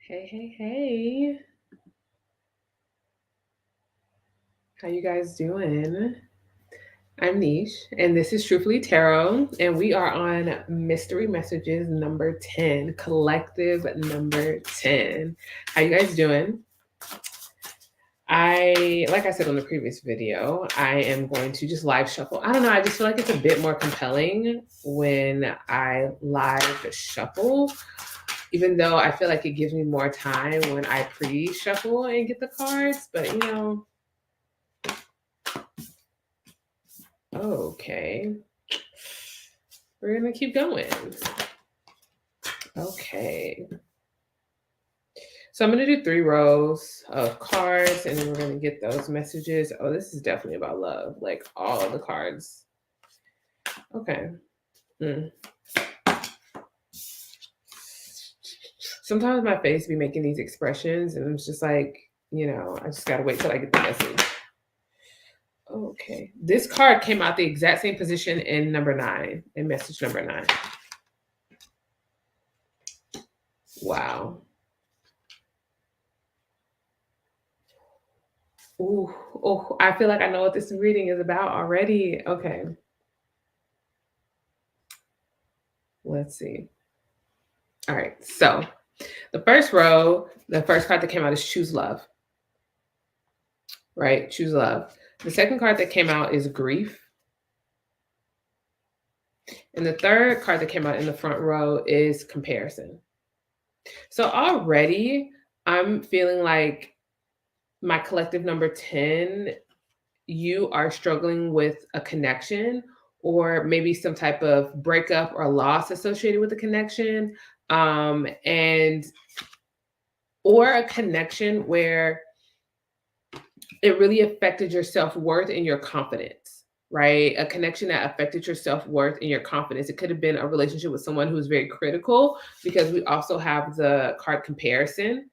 Hey. How you guys doing? I'm Neish, and this is Truthfully Tarot, and we are on Mystery Messages number 10, collective number 10. How you guys doing? Like I said on the previous video, I am going to just live shuffle. I don't know, I just feel like it's a bit more compelling when I live shuffle, even though I feel like it gives me more time when I pre-shuffle and get the cards, but okay. We're going to keep going. Okay. So I'm going to do 3 rows of cards, and then we're going to get those messages. Oh, this is definitely about love. Like all of the cards. Okay. Sometimes my face be making these expressions, and it's just like, I just got to wait till I get the message. Okay. This card came out the exact same position in number 9, in message number 9. Wow. Ooh, oh, I feel like I know what this reading is about already. Okay. Let's see. All right. So the first row, the first card that came out is Choose Love. Right? Choose Love. The second card that came out is Grief. And the third card that came out in the front row is Comparison. So already I'm feeling like my collective number 10, you are struggling with a connection or maybe some type of breakup or loss associated with the connection. Or a connection where it really affected your self-worth and your confidence, right? A connection that affected your self-worth and your confidence. It could have been a relationship with someone who's very critical, because we also have the card Comparison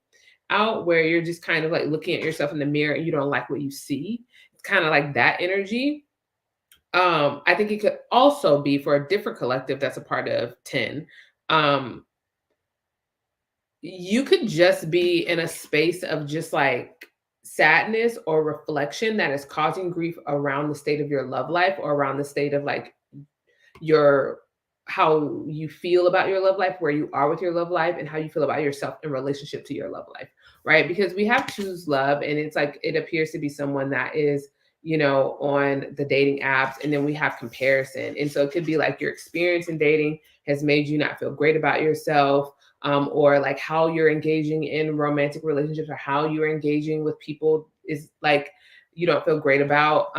out, where you're just kind of like looking at yourself in the mirror and you don't like what you see. It's kind of like that energy. I think it could also be for a different collective that's a part of 10. You could just be in a space of just like sadness or reflection that is causing grief around the state of your love life, or around the state of like your how you feel about your love life, where you are with your love life, and how you feel about yourself in relationship to your love life, right? Because we have Choose Love, and it's like it appears to be someone that is, on the dating apps, and then we have Comparison. And so it could be like your experience in dating has made you not feel great about yourself, or like how you're engaging in romantic relationships, or how you're engaging with people is like you don't feel great about.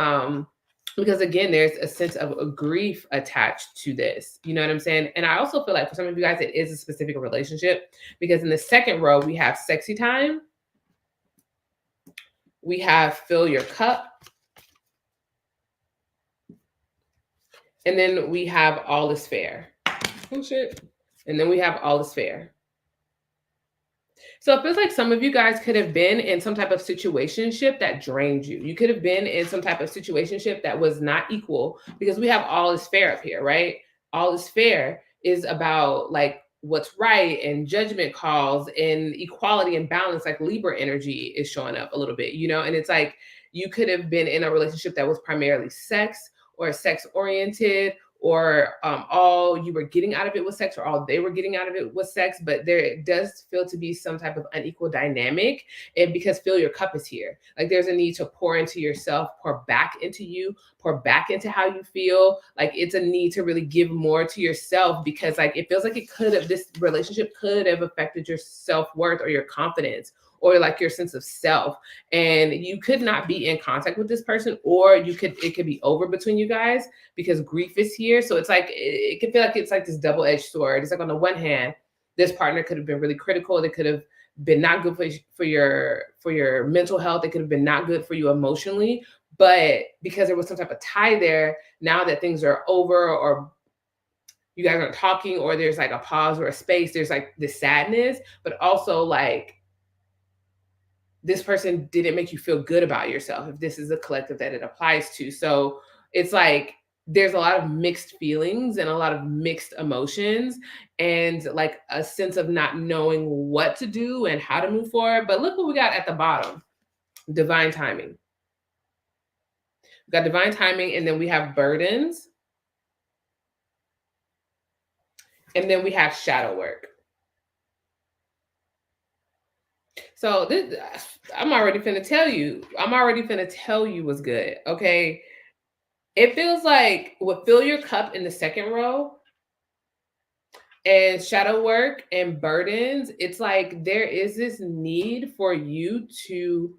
Because again, there's a sense of a grief attached to this. You know what I'm saying? And I also feel like for some of you guys, it is a specific relationship, because in the second row, we have Sexy Time. We have Fill Your Cup. And then we have All Is Fair. Oh, shit. And then we have All Is Fair. So it feels like some of you guys could have been in some type of situationship that drained you. You could have been in some type of situationship that was not equal, because we have All Is Fair up here, right? All Is Fair is about like what's right and judgment calls and equality and balance. Like Libra energy is showing up a little bit, and it's like you could have been in a relationship that was primarily sex or sex oriented, or all you were getting out of it was sex, or all they were getting out of it was sex. But there does feel to be some type of unequal dynamic. And because Fill Your Cup is here, like there's a need to pour into yourself, pour back into you, pour back into how you feel. Like it's a need to really give more to yourself, because like it feels like this relationship could have affected your self-worth or your confidence, or like your sense of self, and you could not be in contact with this person, or it could be over between you guys, because grief is here. So it's like it could feel like it's like this double-edged sword. It's like on the one hand, this partner could have been really critical. They could have been not good for your mental health. It could have been not good for you emotionally. But because there was some type of tie there, now that things are over, or you guys aren't talking, or there's like a pause or a space, there's like this sadness, but also like this person didn't make you feel good about yourself, if this is a collective that it applies to. So it's like there's a lot of mixed feelings and a lot of mixed emotions and like a sense of not knowing what to do and how to move forward. But look what we got at the bottom. Divine timing. We got divine timing, and then we have burdens, and then we have shadow work. So this, I'm already finna tell you. I'm already finna tell you what's good. Okay. It feels like what fill your cup in the second row and shadow work and burdens. It's like there is this need for you to,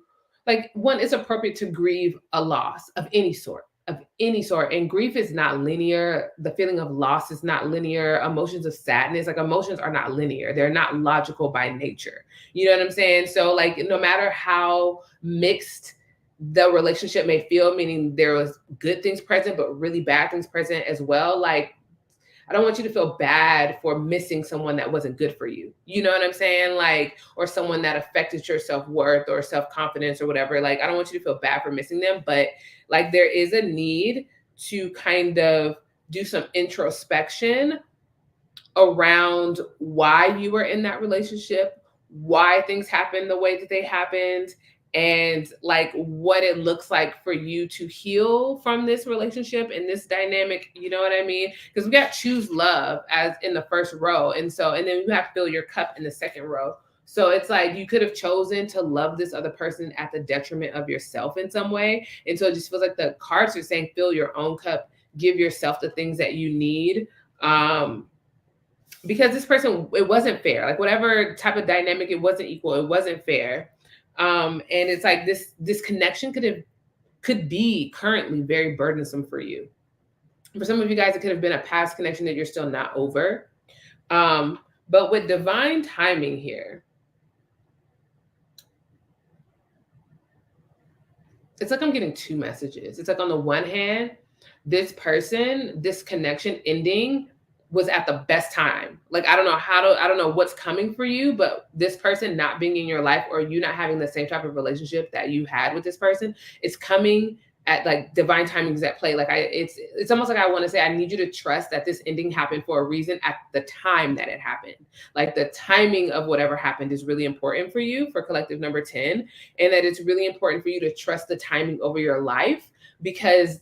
like, one, it's appropriate to grieve a loss of any sort. Of any sort. And grief is not linear. The feeling of loss is not linear. Emotions of sadness, like emotions are not linear. They're not logical by nature. You know what I'm saying? So, like, no matter how mixed the relationship may feel, meaning there was good things present, but really bad things present as well. Like, I don't want you to feel bad for missing someone that wasn't good for you. You know what I'm saying? Like, or someone that affected your self-worth or self-confidence or whatever. Like, I don't want you to feel bad for missing them, but like there is a need to kind of do some introspection around why you were in that relationship, why things happened the way that they happened, and like what it looks like for you to heal from this relationship and this dynamic. You know what I mean? Because we got choose love as in the first row, and then you have to fill your cup in the second row. So it's like you could have chosen to love this other person at the detriment of yourself in some way. And so it just feels like the cards are saying fill your own cup, give yourself the things that you need. Because this person, it wasn't fair. Like whatever type of dynamic, it wasn't equal. It wasn't fair. And it's like this connection could be currently very burdensome for you. For some of you guys, it could have been a past connection that you're still not over. But with divine timing here, it's like I'm getting two messages. It's like on the one hand, this person, this connection ending was at the best time. Like I don't know what's coming for you, but this person not being in your life or you not having the same type of relationship that you had with this person is coming at like divine timing is at play. Like it's almost like I want to say I need you to trust that this ending happened for a reason at the time that it happened. Like the timing of whatever happened is really important for you, for collective number 10, and that it's really important for you to trust the timing over your life, because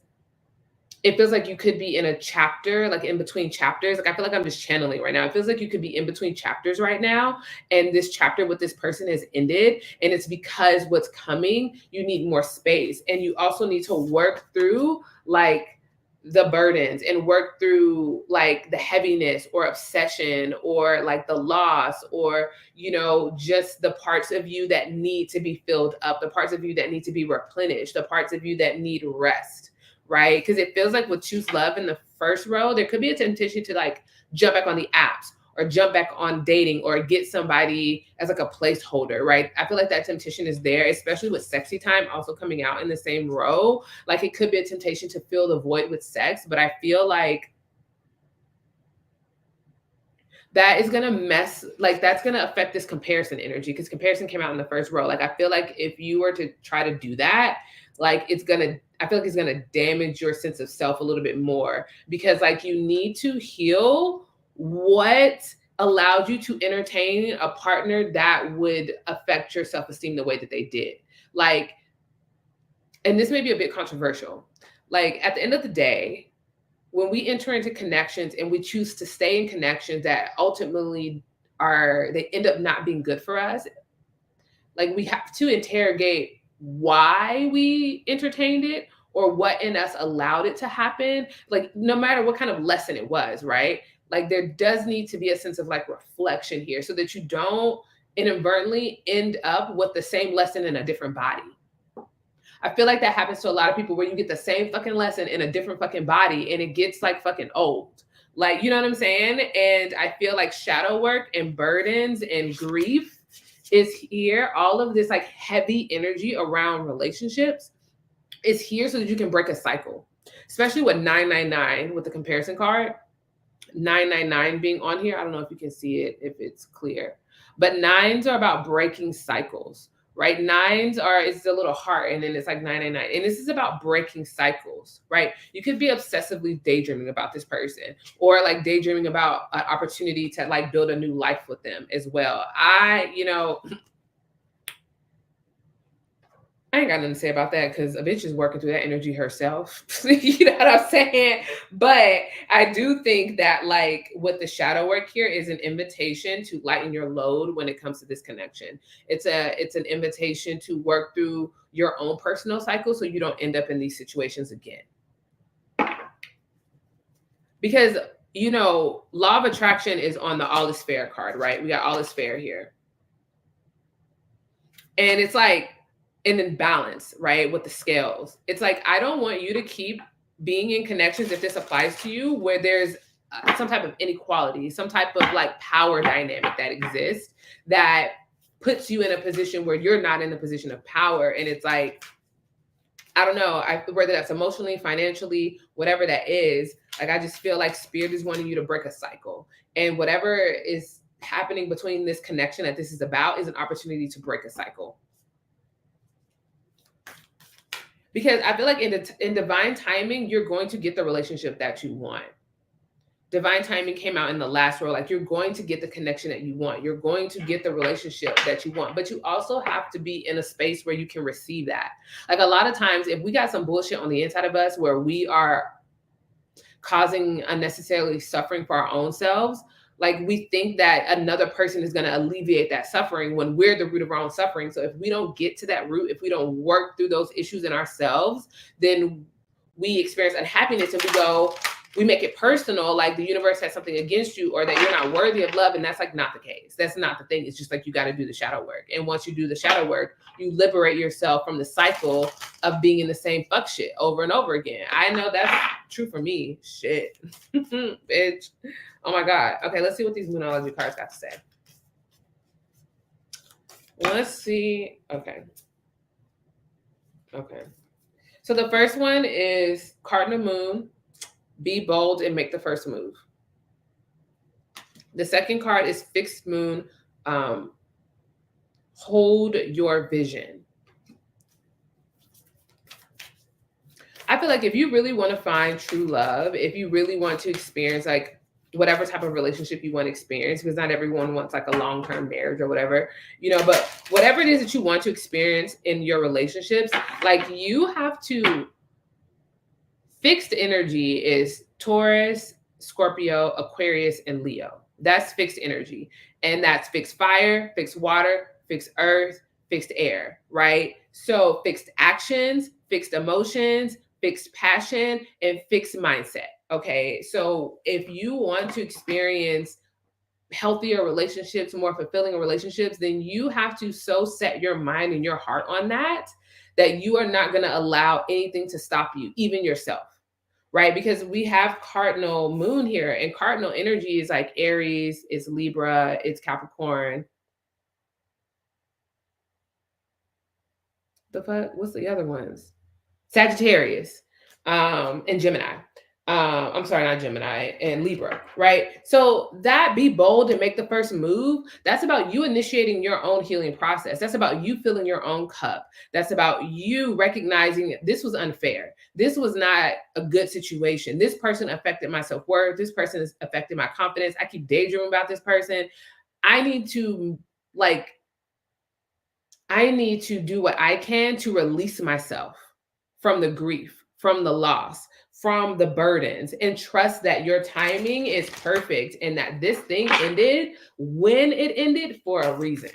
it feels like you could be in a chapter, like in between chapters. Like I feel like I'm just channeling right now. It feels like you could be in between chapters right now, and this chapter with this person has ended, and it's because what's coming, you need more space, and you also need to work through like the burdens and work through like the heaviness or obsession or like the loss, or you know, just the parts of you that need to be filled up, the parts of you that need to be replenished, the parts of you that need rest. Right? Because it feels like with choose love in the first row, there could be a temptation to like jump back on the apps or jump back on dating or get somebody as like a placeholder, right? I feel like that temptation is there, especially with sexy time also coming out in the same row. Like it could be a temptation to fill the void with sex, but I feel like that is gonna that's gonna affect this comparison energy, because comparison came out in the first row. Like I feel like if you were to try to do that, like I feel like it's gonna damage your sense of self a little bit more, because like you need to heal what allowed you to entertain a partner that would affect your self-esteem the way that they did. Like, and this may be a bit controversial. Like at the end of the day, when we enter into connections and we choose to stay in connections that ultimately they end up not being good for us, like we have to interrogate why we entertained it or what in us allowed it to happen. Like no matter what kind of lesson it was, right? Like there does need to be a sense of like reflection here so that you don't inadvertently end up with the same lesson in a different body. I feel like that happens to a lot of people where you get the same fucking lesson in a different fucking body and it gets like fucking old. Like, you know what I'm saying? And I feel like shadow work and burdens and grief is here. All of this like heavy energy around relationships is here so that you can break a cycle, especially with 999 with the comparison card. 999 being on here. I don't know if you can see it, if it's clear, but nines are about breaking cycles, right? Nines are, it's a little heart, and then it's like 999. And this is about breaking cycles, right? You could be obsessively daydreaming about this person, or like daydreaming about an opportunity to like build a new life with them as well. I ain't got nothing to say about that because a bitch is working through that energy herself. You know what I'm saying? But I do think that, like, with the shadow work here is an invitation to lighten your load when it comes to this connection. It's an invitation to work through your own personal cycle so you don't end up in these situations again. Because law of attraction is on the all is fair card, right? We got all is fair here. And it's like an imbalance, right? With the scales. It's like, I don't want you to keep being in connections, if this applies to you, where there's some type of inequality, some type of like power dynamic that exists that puts you in a position where you're not in a position of power. And it's like, I don't know, whether that's emotionally, financially, whatever that is, like, I just feel like spirit is wanting you to break a cycle. And whatever is happening between this connection that this is about is an opportunity to break a cycle. Because I feel like in divine timing, you're going to get the relationship that you want. Divine timing came out in the last row. Like, you're going to get the connection that you want. You're going to get the relationship that you want. But you also have to be in a space where you can receive that. Like, a lot of times, if we got some bullshit on the inside of us where we are causing unnecessarily suffering for our own selves, like, we think that another person is going to alleviate that suffering when we're the root of our own suffering. So if we don't get to that root, if we don't work through those issues in ourselves, then we experience unhappiness and we make it personal, like the universe has something against you, or that you're not worthy of love. And that's like not the case. That's not the thing. It's just like, you got to do the shadow work. And once you do the shadow work, you liberate yourself from the cycle of being in the same fuck shit over and over again. I know that's true for me. Shit. Bitch. Oh my God. Okay, let's see what these Moonology cards got to say. Let's see. Okay. So the first one is Cardinal Moon. Be bold and make the first move. The second card is Fixed Moon. Hold your vision. I feel like if you really want to find true love, if you really want to experience like whatever type of relationship you want to experience, because not everyone wants like a long-term marriage or whatever, but whatever it is that you want to experience in your relationships, like, you have to. Fixed energy is Taurus, Scorpio, Aquarius, and Leo. That's fixed energy. And that's fixed fire, fixed water, fixed earth, fixed air, right? So fixed actions, fixed emotions, fixed passion, and fixed mindset. Okay. So if you want to experience healthier relationships, more fulfilling relationships, then you have to so set your mind and your heart on that you are not going to allow anything to stop you, even yourself, right? Because we have cardinal moon here, and cardinal energy is like Aries, it's Libra, it's Capricorn. The fuck? What's the other ones? Sagittarius, and Gemini. I'm sorry, not Gemini, and Libra, right? So that be bold and make the first move, that's about you initiating your own healing process. That's about you filling your own cup. That's about you recognizing this was unfair. This was not a good situation. This person affected my self-worth. This person has affected my confidence. I keep daydreaming about this person. I need to do what I can to release myself from the grief, from the loss, from the burdens, and trust that your timing is perfect and that this thing ended when it ended for a reason.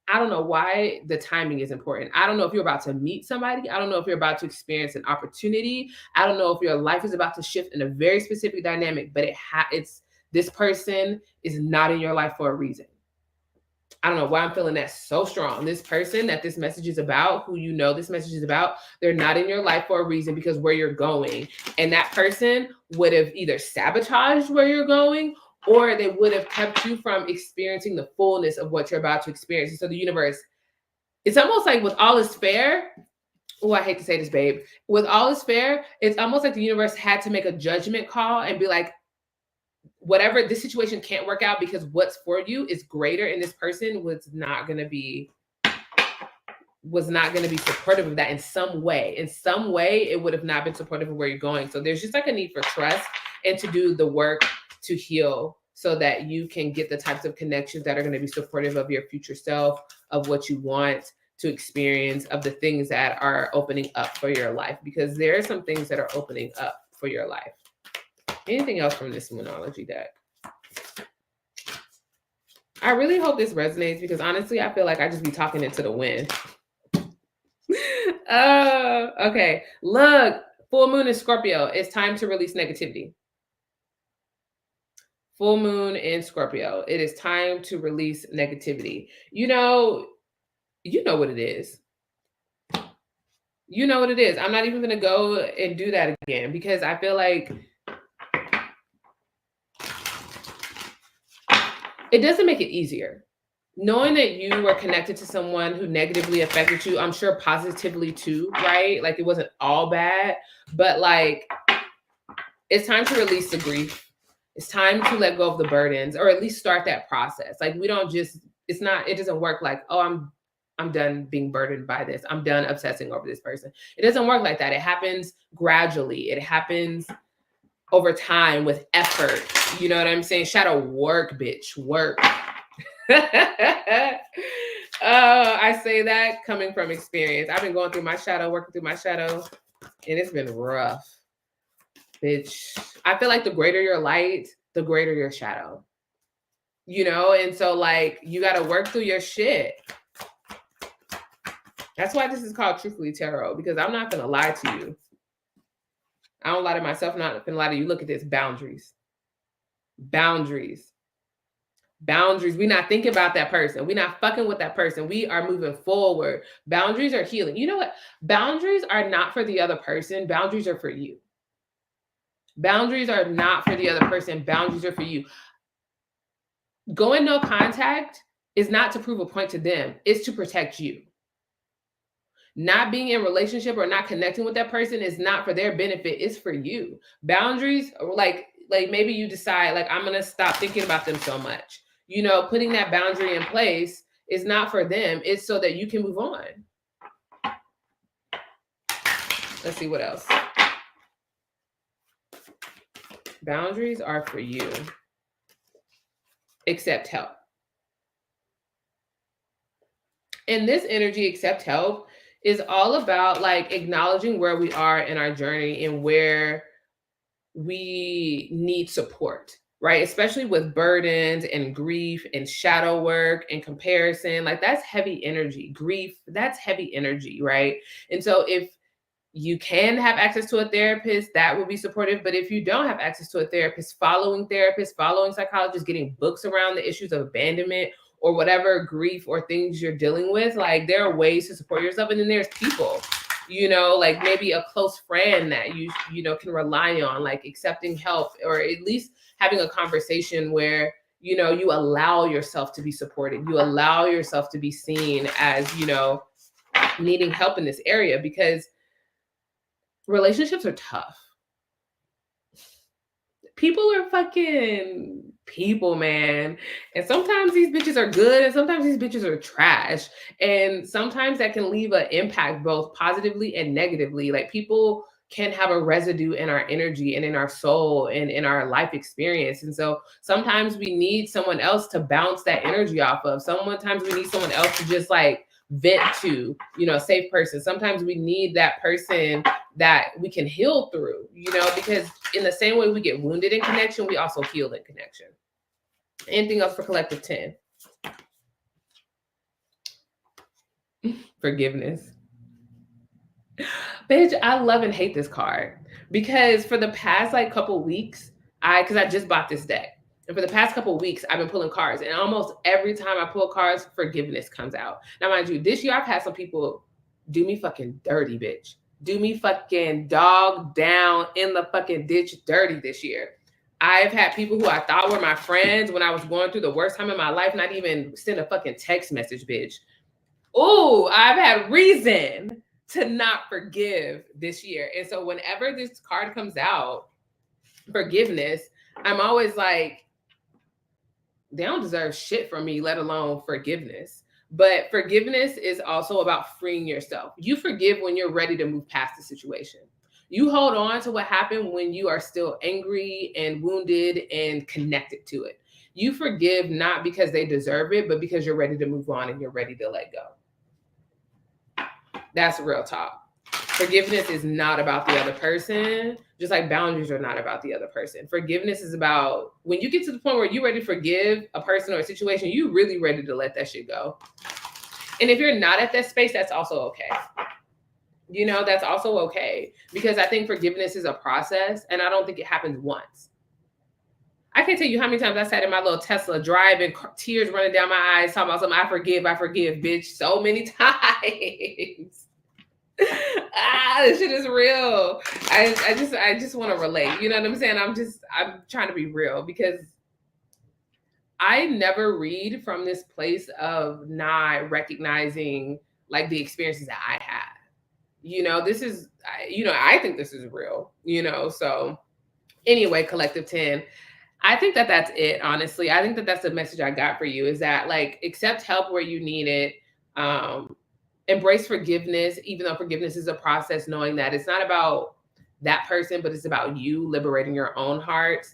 I don't know why the timing is important. I don't know if you're about to meet somebody. I don't know if you're about to experience an opportunity. I don't know if your life is about to shift in a very specific dynamic, but it's this person is not in your life for a reason. I don't know why I'm feeling that so strong. This person that this message is about, who this message is about, they're not in your life for a reason, because where you're going. And that person would have either sabotaged where you're going, or they would have kept you from experiencing the fullness of what you're about to experience. And so the universe, it's almost like with all is fair. Oh, I hate to say this, babe. With all is fair, it's almost like the universe had to make a judgment call and be like, whatever, this situation can't work out because what's for you is greater, and this person was not going to be was not going to be supportive of that in some way. In some way, it would have not been supportive of where you're going. So there's just like a need for trust and to do the work to heal so that you can get the types of connections that are going to be supportive of your future self, of what you want to experience, of the things that are opening up for your life, because there are some things that are opening up for your life. Anything else from this Moonology deck? I really hope this resonates, because honestly, I feel like I just be talking into the wind. Okay. Look, full moon in Scorpio. It's time to release negativity. Full moon in Scorpio. It is time to release negativity. You know what it is. You know what it is. I'm not even going to go and do that again, because I feel like it doesn't make it easier. Knowing that you were connected to someone who negatively affected you, I'm sure positively too, right? Like it wasn't all bad, but like it's time to release the grief. It's time to let go of the burdens, or at least start that process. Like we don't just, it doesn't work like, oh, I'm done being burdened by this. I'm done obsessing over this person. It doesn't work like that. It happens gradually. It happens over time with effort. You know what I'm saying? Shadow work, bitch, work. I say that coming from experience. I've been going through my shadow, working through my shadow, and it's been rough, bitch. I feel like the greater your light, the greater your shadow, you know? And so like, you got to work through your shit. That's why this is called Truthfully Tarot, because I'm not going to lie to you. I don't lie to myself. I'm not going to lie to you. Look at this. Boundaries. Boundaries. Boundaries. We're not thinking about that person. We're not fucking with that person. We are moving forward. Boundaries are healing. You know what? Boundaries are not for the other person. Boundaries are for you. Boundaries are not for the other person. Boundaries are for you. Going no contact is not to prove a point to them. It's to protect you. Not being in relationship or not connecting with that person is not for their benefit. It's for you. Boundaries, like maybe you decide, like, I'm going to stop thinking about them so much. You know, putting that boundary in place is not for them. It's so that you can move on. Let's see what else. Boundaries are for you. Accept help. And this energy, accept help, is all about like acknowledging where we are in our journey and where we need support, right? Especially with burdens and grief and shadow work and comparison. Like that's heavy energy. Grief, that's heavy energy, right? And so if you can have access to a therapist, that would be supportive. But if you don't have access to a therapist, following psychologists, getting books around the issues of abandonment or whatever grief or things you're dealing with, like there are ways to support yourself. And then there's people, you know, like maybe a close friend that you know, can rely on, like accepting help, or at least having a conversation where, you know, you allow yourself to be supported. You allow yourself to be seen as, you know, needing help in this area, because relationships are tough. People are fucking people, man. And sometimes these bitches are good and sometimes these bitches are trash. And sometimes that can leave an impact both positively and negatively. Like people can have a residue in our energy and in our soul and in our life experience. And so sometimes we need someone else to bounce that energy off of. Sometimes we need someone else to just like vent to, you know, a safe person. Sometimes we need that person that we can heal through, you know, because in the same way we get wounded in connection, we also heal in connection. Anything else for collective 10? Forgiveness. Bitch, I love and hate this card, because for the past like couple weeks, because I just bought this deck. And for the past couple of weeks, I've been pulling cards. And almost every time I pull cards, forgiveness comes out. Now, mind you, this year I've had some people do me fucking dirty, bitch. Do me fucking dog down in the fucking ditch dirty this year. I've had people who I thought were my friends when I was going through the worst time in my life, not even send a fucking text message, bitch. Oh, I've had reason to not forgive this year. And so whenever this card comes out, forgiveness, I'm always like, they don't deserve shit from me, let alone forgiveness. But forgiveness is also about freeing yourself. You forgive when you're ready to move past the situation. You hold on to what happened when you are still angry and wounded and connected to it. You forgive not because they deserve it, but because you're ready to move on and you're ready to let go. That's real talk. Forgiveness is not about the other person, just like boundaries are not about the other person. Forgiveness is about when you get to the point where you're ready to forgive a person or a situation, you're really ready to let that shit go. And if you're not at that space, that's also okay. You know, that's also okay. Because I think forgiveness is a process, and I don't think it happens once. I can't tell you how many times I sat in my little Tesla driving, tears running down my eyes, talking about something, I forgive, bitch, so many times. This shit is real. I just want to relate. You know what I'm saying? I'm trying to be real because I never read from this place of not recognizing like the experiences that I had. You know, this is, I think this is real, so anyway, Collective 10, I think that that's it, honestly. I think that that's the message I got for you is that like, accept help where you need it. Embrace forgiveness, even though forgiveness is a process, knowing that it's not about that person, but it's about you liberating your own heart,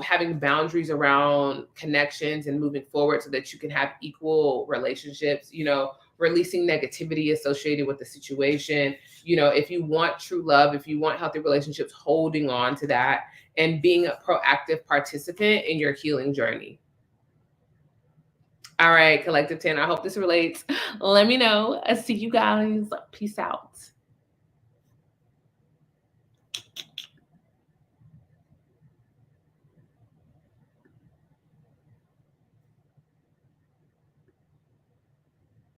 having boundaries around connections and moving forward so that you can have equal relationships, releasing negativity associated with the situation. If you want true love, if you want healthy relationships, holding on to that and being a proactive participant in your healing journey. All right, Collective 10, I hope this relates. Let me know. I'll see you guys. Peace out.